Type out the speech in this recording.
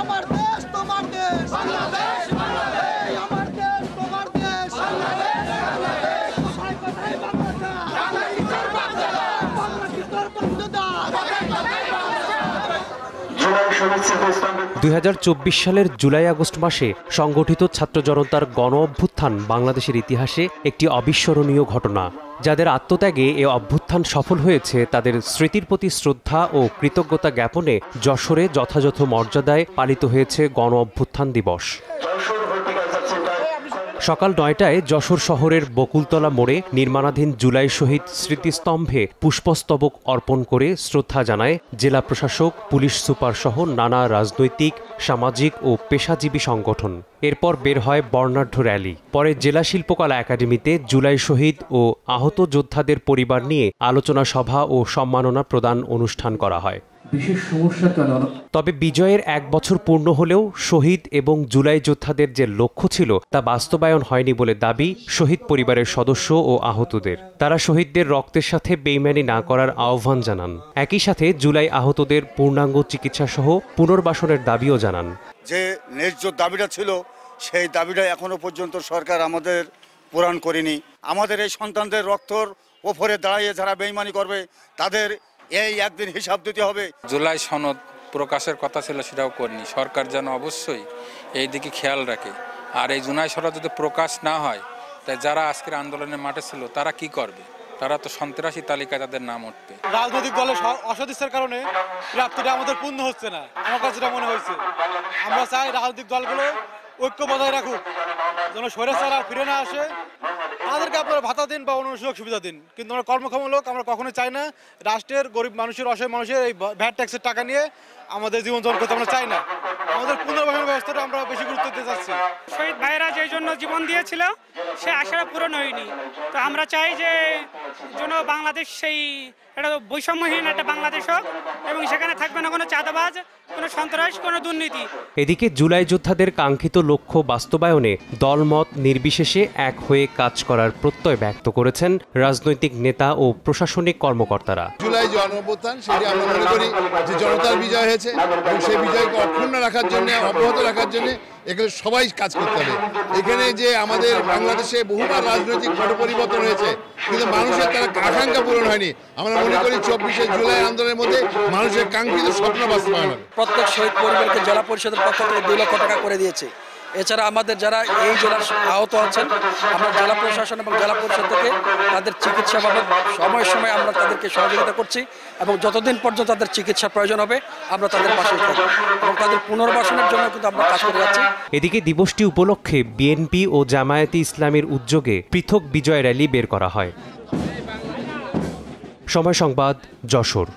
আমার দেশ তোমার দেশ, বাংলাদেশ বাংলাদেশ, আমার দেশ তোমার দেশ, বাংলাদেশ বাংলাদেশ, কথায় কথায় বাংলাদেশ, বাংলা কি তোর বাংলা, বাংলা কি তোর বন্ধুদা, কথায় কথায় বাংলাদেশ। 2024 সালের জুলাই আগস্ট মাসে সংগঠিত ছাত্র জনতার গণ অভ্যুত্থান বাংলাদেশের ইতিহাসে একটি অবিস্মরণীয় ঘটনা। যাদের আত্মত্যাগে এ অভ্যুত্থান সফল হয়েছে তাদের স্মৃতির প্রতি শ্রদ্ধা ও কৃতজ্ঞতা জ্ঞাপনে যশোরে যথাযথ মর্যাদায় পালিত হয়েছে গণ অভ্যুত্থান দিবস। সকাল 9টায় যশোর শহরের বকুলতলা মোড়ে নির্মাণাধীন জুলাই শহীদ স্মৃতিস্তম্ভে পুষ্পস্তবক অর্পণ করে শ্রদ্ধা জানায় জেলা প্রশাসক, পুলিশ সুপার সহ নানা রাজনৈতিক, সামাজিক ও পেশাজীবী সংগঠন। এরপর বের হয় বর্ণাঢ্য র্যালি। পরে জেলা শিল্পকলা একাডেমিতে জুলাই শহীদ ও আহত যোদ্ধাদের পরিবার নিয়ে আলোচনা সভা ও সম্মাননা প্রদান অনুষ্ঠান করা হয়। তবে বিজয়ের 1 বছর পূর্ণ হলেও শহীদ এবং জুলাই যোদ্ধাদের যে লক্ষ্য ছিল তা বাস্তবায়ন হয়নি বলে দাবি শহীদ পরিবারের সদস্য ও আহতদের। তারা শহীদদের রক্তের সাথে বেইমানি না করার আহ্বান জানান। একই সাথে জুলাই আহতদের পূর্ণাঙ্গ চিকিৎসা সহ পুনর্বাসনের দাবিও জানান। যে ন্যায্য দাবিটা ছিল সেই দাবিটা এখনো পর্যন্ত সরকার আমাদের পূরণ করেনি। আমাদের এই সন্তানদের রক্তর ওপরে দাঁড়িয়ে যারা বেইমানি করবে তাদের এই একদিন হিসাব দিতে হবে। জুলাই সনদ প্রকাশের কথা ছিল সেটাও করেনি। সরকার যেন অবশ্যই এই দিকে খেয়াল রাখে। আর এই জুলাই সনদ যদি প্রকাশ না হয় তাই যারা আজকের আন্দোলনের মাঠে ছিল তারা কি করবে? তারা তো সন্ত্রাসী তালিকায় তাদের নাম উঠবে। রাজনৈতিক দলের অসদিচ্ছার কারণে প্রাপ্তিটা আমাদের পূর্ণ হচ্ছে না, আমার কাছে যেটা মনে হয়েছে। আমরা চাই রাজনৈতিক দলগুলো ঐক্য বজায় রাখুক, যেন স্বৈরাচার আর ফিরে না আসে। তাদেরকে আপনারা ভাতা দিন বা অন্য সুযোগ সুবিধা দিন, কিন্তু আমরা কর্মক্ষম লোক আমরা কখনোই চাই না রাষ্ট্রের গরিব মানুষের, অসহায় মানুষের এই ভ্যাট ট্যাক্সের টাকা নিয়ে আমাদের জীবনযাপন করতে আমরা চাই না। আমাদের পুনর্বাসন ব্যবস্থাটা আমরা বেশি গুরুত্ব দিতে চাচ্ছি। শহীদ ভাইয়েরা যে জন্য জীবন দিয়েছিল সে আশাটা পূরণ হয়নি। তো আমরা চাই যে যেন বাংলাদেশ সেই একটা বৈষম্যহীন একটা বাংলাদেশ হোক এবং সেখানে থাকবে না কোনো চাঁদাবাজ, কোনো সন্ত্রাস, কোনো দুর্নীতি। এদিকে জুলাই যোদ্ধাদের কাঙ্ক্ষিত লক্ষ্য বাস্তবায়নে দলমত নির্বিশেষে এক হয়ে কাজ করার প্রত্যয় ব্যক্ত করেছেন রাজনৈতিক নেতা ও প্রশাসনিক কর্মকর্তারা। জুলাই জনঅভ্যুত্থান সেটি আমরা মনে করি যে জনতার বিজয় হয়েছে এবং সেই বিজয়কে অক্ষুণ্ণ রাখার জন্য, অব্যাহত রাখার জন্য এখানে সবাই কাজ করতে হবে। এখানে যে আমাদের বাংলাদেশে বহুবার রাজনৈতিক পট পরিবর্তন হয়েছে কিন্তু মানুষের তারা আকাঙ্ক্ষা পূরণ হয়নি। আমরা মনে করি 24শে জুলাই আন্দোলনের মধ্যে মানুষের কাঙ্ক্ষিত স্বপ্ন বাস্তবায়ন হবে। প্রত্যেক শহীদ পরিবারকে জেলা পরিষদের পক্ষ থেকে 2 লক্ষ টাকা করে দিয়েছে। এছাড়া আমাদের যারা এই জেলার আহত আছেন আমরা জেলা প্রশাসন এবং জেলা পরিষদ থেকে তাদের চিকিৎসা বাবদ সময় সময় আমরা তাদেরকে সহযোগিতা করছি এবং যতদিন পর্যন্ত তাদের চিকিৎসা প্রয়োজন হবে আমরা তাদের পাশে থাকব এবং তাদের পুনর্বাসনের জন্য কিন্তু আমরা কাজ করে যাচ্ছি। এদিকে দিবসটি উপলক্ষে বিএনপি ও জামায়াতে ইসলামীর উদ্যোগে পৃথক বিজয় র্যালি বের করা হয়। সময় সংবাদ, যশোর।